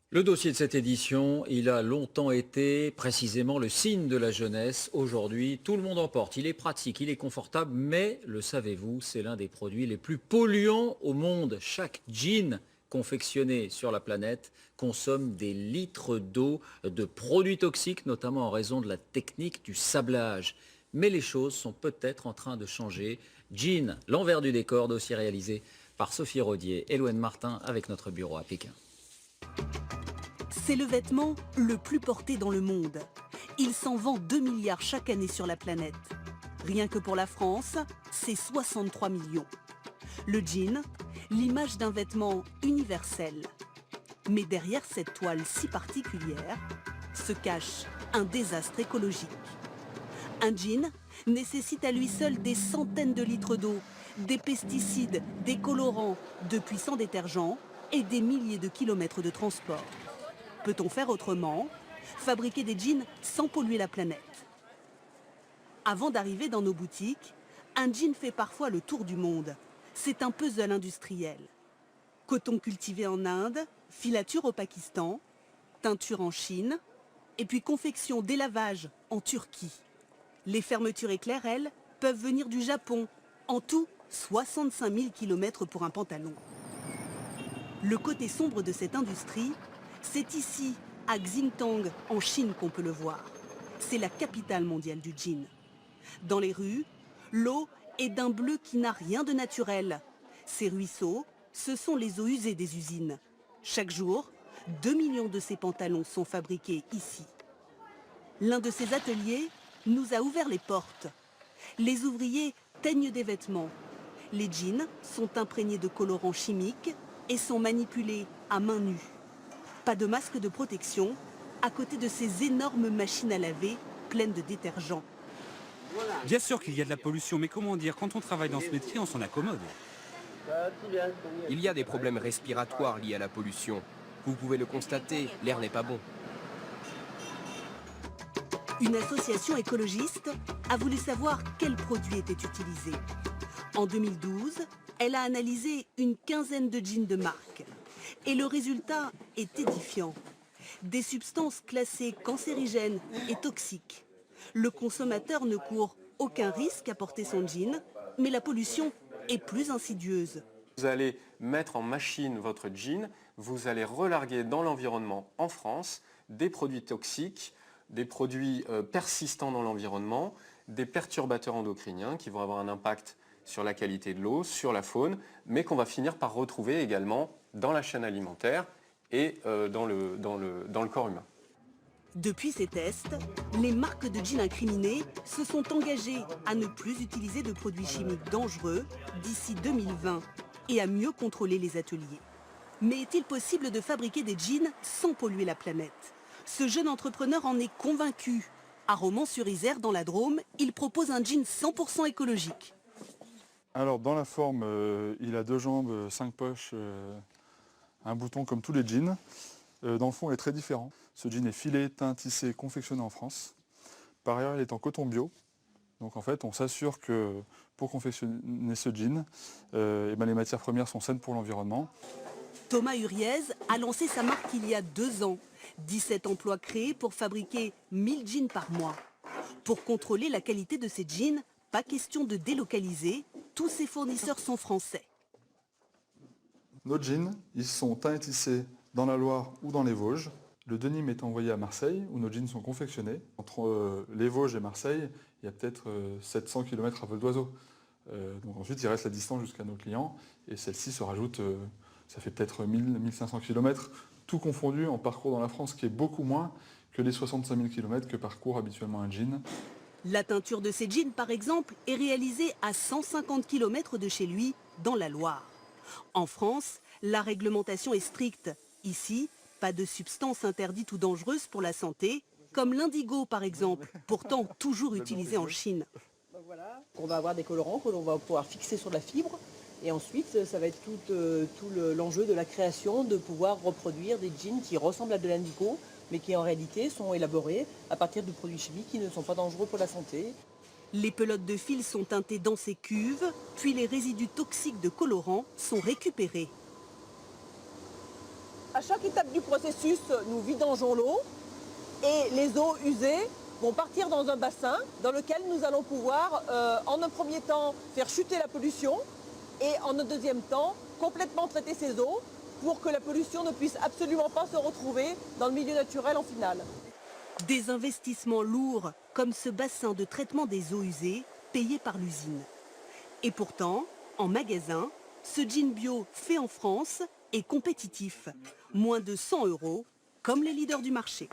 Le dossier de cette édition, il a longtemps été précisément le signe de la jeunesse. Aujourd'hui, tout le monde en porte. Il est pratique, il est confortable, mais le savez-vous, c'est l'un des produits les plus polluants au monde. Chaque jean confectionné sur la planète consomme des litres d'eau, de produits toxiques, notamment en raison de la technique du sablage. Mais les choses sont peut-être en train de changer. Jean, l'envers du décor, dossier réalisé par Sophie Rodier et Loane Martin avec notre bureau à Pékin. C'est le vêtement le plus porté dans le monde. Il s'en vend 2 milliards chaque année sur la planète. Rien que pour la France, c'est 63 millions. Le jean, l'image d'un vêtement universel. Mais derrière cette toile si particulière, se cache un désastre écologique. Un jean nécessite à lui seul des centaines de litres d'eau, des pesticides, des colorants, de puissants détergents et des milliers de kilomètres de transport. Peut-on faire autrement? Fabriquer des jeans sans polluer la planète. Avant d'arriver dans nos boutiques, un jean fait parfois le tour du monde. C'est un puzzle industriel. Coton cultivé en Inde, filature au Pakistan, teinture en Chine, et puis confection délavage en Turquie. Les fermetures éclair, elles, peuvent venir du Japon. En tout, 65 000 km pour un pantalon. Le côté sombre de cette industrie, c'est ici, à Xintang, en Chine, qu'on peut le voir. C'est la capitale mondiale du jean. Dans les rues, l'eau est d'un bleu qui n'a rien de naturel. Ces ruisseaux, ce sont les eaux usées des usines. Chaque jour, 2 millions de ces pantalons sont fabriqués ici. L'un de ces ateliers nous a ouvert les portes. Les ouvriers teignent des vêtements. Les jeans sont imprégnés de colorants chimiques et sont manipulés à main nue. Pas de masque de protection à côté de ces énormes machines à laver pleines de détergents. Bien sûr qu'il y a de la pollution, mais comment dire, quand on travaille dans ce métier, on s'en accommode. Il y a des problèmes respiratoires liés à la pollution. Vous pouvez le constater, l'air n'est pas bon. Une association écologiste a voulu savoir quels produits étaient utilisés. En 2012, elle a analysé une quinzaine de jeans de marque. Et le résultat est édifiant. Des substances classées cancérigènes et toxiques. Le consommateur ne court aucun risque à porter son jean, mais la pollution est plus insidieuse. Vous allez mettre en machine votre jean, vous allez relarguer dans l'environnement en France des produits toxiques, des produits persistants dans l'environnement, des perturbateurs endocriniens qui vont avoir un impact sur la qualité de l'eau, sur la faune, mais qu'on va finir par retrouver également dans la chaîne alimentaire et dans le corps humain. Depuis ces tests, les marques de jeans incriminées se sont engagées à ne plus utiliser de produits chimiques dangereux d'ici 2020 et à mieux contrôler les ateliers. Mais est-il possible de fabriquer des jeans sans polluer la planète? Ce jeune entrepreneur en est convaincu. À Romans-sur-Isère, dans la Drôme, il propose un jean 100% écologique. Alors dans la forme, il a 2 jambes, 5 poches, un bouton comme tous les jeans. Dans le fond, il est très différent. Ce jean est filé, teint, tissé, confectionné en France. Par ailleurs, il est en coton bio. Donc en fait, on s'assure que pour confectionner ce jean, les matières premières sont saines pour l'environnement. Thomas Huriez a lancé sa marque il y a 2 ans. 17 emplois créés pour fabriquer 1000 jeans par mois. Pour contrôler la qualité de ces jeans, pas question de délocaliser. Tous ces fournisseurs sont français. Nos jeans, ils sont teints et tissés dans la Loire ou dans les Vosges. Le denim est envoyé à Marseille, où nos jeans sont confectionnés. Entre les Vosges et Marseille, il y a peut-être 700 km à vol d'oiseau. Donc ensuite, il reste la distance jusqu'à nos clients, et celle-ci se rajoute, ça fait peut-être 1000-1500 km, tout confondu en parcours dans la France, qui est beaucoup moins que les 65 000 km que parcourt habituellement un jean. La teinture de ces jeans, par exemple, est réalisée à 150 km de chez lui, dans la Loire. En France, la réglementation est stricte. Ici, pas de substances interdites ou dangereuses pour la santé, comme l'indigo par exemple, pourtant toujours utilisé en Chine. On va avoir des colorants que l'on va pouvoir fixer sur la fibre. Et ensuite, ça va être tout l'enjeu de la création, de pouvoir reproduire des jeans qui ressemblent à de l'indigo, mais qui en réalité sont élaborés à partir de produits chimiques qui ne sont pas dangereux pour la santé. Les pelotes de fil sont teintées dans ces cuves, puis les résidus toxiques de colorants sont récupérés. À chaque étape du processus, nous vidangeons l'eau et les eaux usées vont partir dans un bassin dans lequel nous allons pouvoir, en un premier temps, faire chuter la pollution et en un deuxième temps, complètement traiter ces eaux pour que la pollution ne puisse absolument pas se retrouver dans le milieu naturel en finale. Des investissements lourds comme ce bassin de traitement des eaux usées payé par l'usine. Et pourtant, en magasin, ce jean bio fait en France est compétitif. Moins de 100 € comme les leaders du marché.